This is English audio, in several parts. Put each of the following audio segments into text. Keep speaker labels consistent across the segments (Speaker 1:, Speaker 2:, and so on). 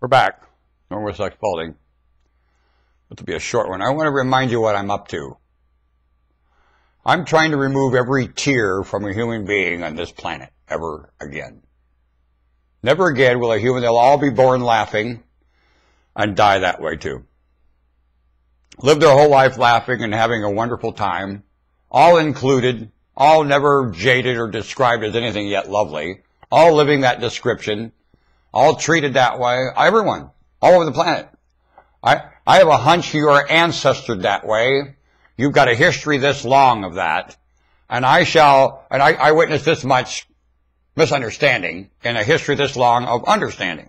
Speaker 1: We're back. More Woodstock Spalding. This will be a short one. I want to remind you what I'm up to. I'm trying to remove every tear from a human being on this planet ever again. Never again will a human, they'll all be born laughing and die that way too. Live their whole life laughing and having a wonderful time, all included, all never jaded or described as anything yet lovely, all living that description, all treated that way, everyone, all over the planet. I have a hunch you are ancestored that way. You've got a history this long of that. And I witnessed this much misunderstanding in a history this long of understanding.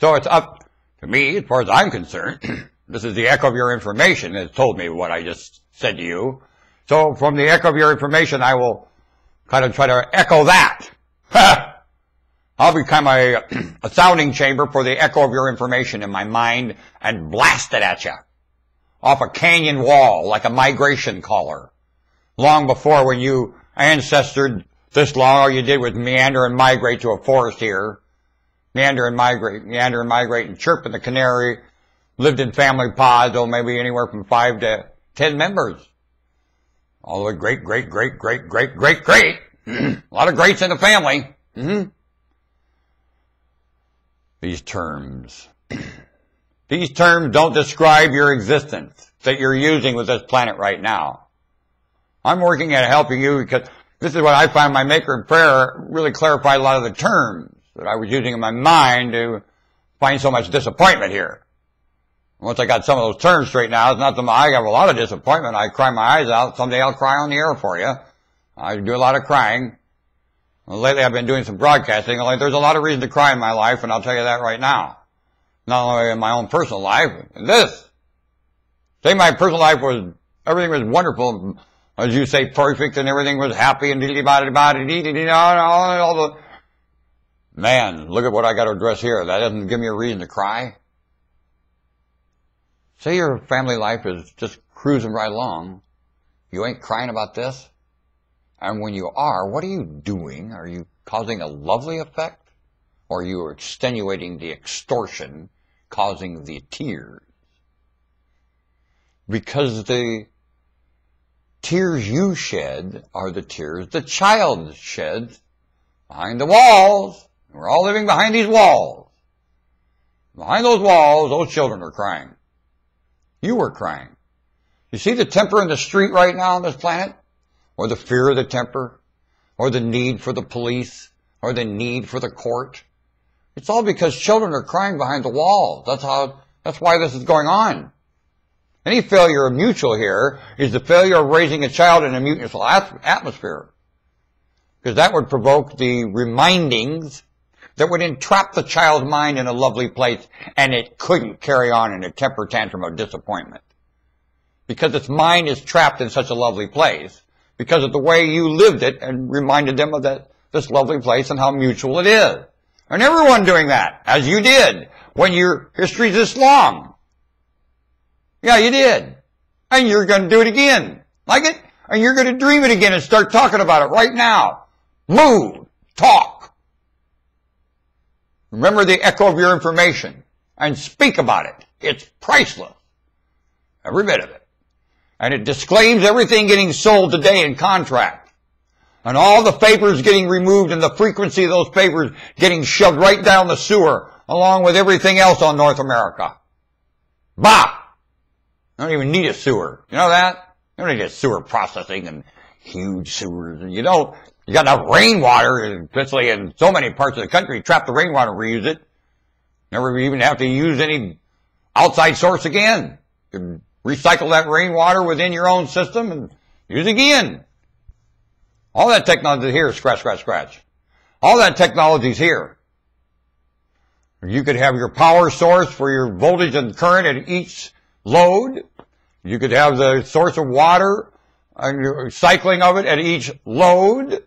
Speaker 1: So it's up to me, as far as I'm concerned. This is the echo of your information that told me what I just said to you. So from the echo of your information, I will kind of try to echo that. I'll become a sounding chamber for the echo of your information in my mind and blast it at you off a canyon wall like a migration caller. Long before, when you ancestored this long, all you did was meander and migrate to a forest here. Meander and migrate and chirp in the canary. Lived in family pods, maybe anywhere from 5 to 10 members. All the great. A lot of greats in the family. These terms don't describe your existence that you're using with this planet right now. I'm working at helping you because this is what I find my maker in prayer really clarified a lot of the terms that I was using in my mind to find so much disappointment here. Once I got some of those terms straightened out, it's not that I have a lot of disappointment. I cry my eyes out. Someday I'll cry on the air for you. I do a lot of crying. Well, lately I've been doing some broadcasting. There's a lot of reason to cry in my life, and I'll tell you that right now. Not only in my own personal life, in this. Say my personal life everything was wonderful, as you say, perfect, and everything was happy, and all the... Man, look at what I got to address here. That doesn't give me a reason to cry. Say your family life is just cruising right along. You ain't crying about this. And when you are, what are you doing? Are you causing a lovely effect? Or are you extenuating the extortion, causing the tears? Because the tears you shed are the tears the child sheds behind the walls. We're all living behind these walls. Behind those walls, those children are crying. You were crying. You see the temper in the street right now on this planet? Or the fear of the temper? Or the need for the police? Or the need for the court? It's all because children are crying behind the walls. That's why this is going on. Any failure of mutual here is the failure of raising a child in a mutual atmosphere. Because that would provoke the remindings that would entrap the child's mind in a lovely place, and it couldn't carry on in a temper tantrum of disappointment. Because its mind is trapped in such a lovely place, because of the way you lived it and reminded them of this lovely place and how mutual it is. And everyone doing that, as you did, when your history's this long. Yeah, you did. And you're going to do it again. Like it? And you're going to dream it again and start talking about it right now. Move. Talk. Remember the echo of your information and speak about it. It's priceless. Every bit of it. And it disclaims everything getting sold today in contract. And all the papers getting removed and the frequency of those papers getting shoved right down the sewer along with everything else on North America. Bah! You don't even need a sewer. You know that? You don't need a sewer processing and huge sewers. And you got enough rainwater, especially in so many parts of the country, trap the rainwater, reuse it. Never even have to use any outside source again. You can recycle that rainwater within your own system and use it again. All that technology here is scratch. All that technology is here. You could have your power source for your voltage and current at each load. You could have the source of water and your cycling of it at each load.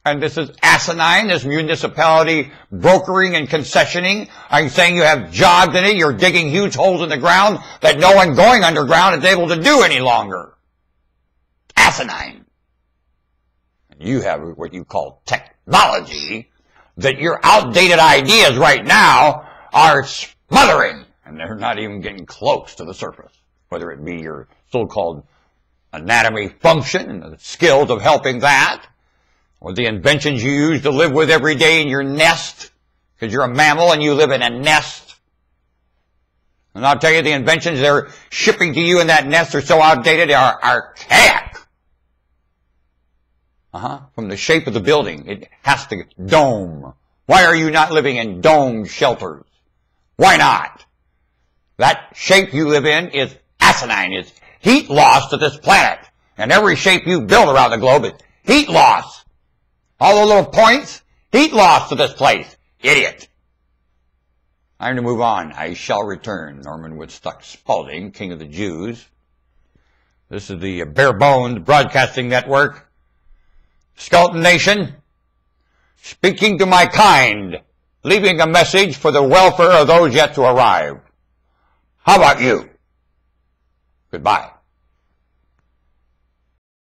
Speaker 1: And this is asinine, this municipality brokering and concessioning. I'm saying you have jobs in it. You're digging huge holes in the ground that no one going underground is able to do any longer. Asinine. And you have what you call technology, that your outdated ideas right now are smothering, and they're not even getting close to the surface, whether it be your so-called anatomy function and the skills of helping that, or the inventions you use to live with every day in your nest, because you're a mammal and you live in a nest. And I'll tell you, the inventions they're shipping to you in that nest are so outdated, they are archaic. From the shape of the building, it has to dome. Why are you not living in dome shelters? Why not? That shape you live in is asinine. It's heat loss to this planet. And every shape you build around the globe is heat loss. All the little points, heat loss to this place. Idiot. I'm to move on. I shall return. Norman Woodstock Spalding, King of the Jews. This is the Bare Bones Broadcasting Network. Skeleton Nation, speaking to my kind, leaving a message for the welfare of those yet to arrive. How about you? Goodbye.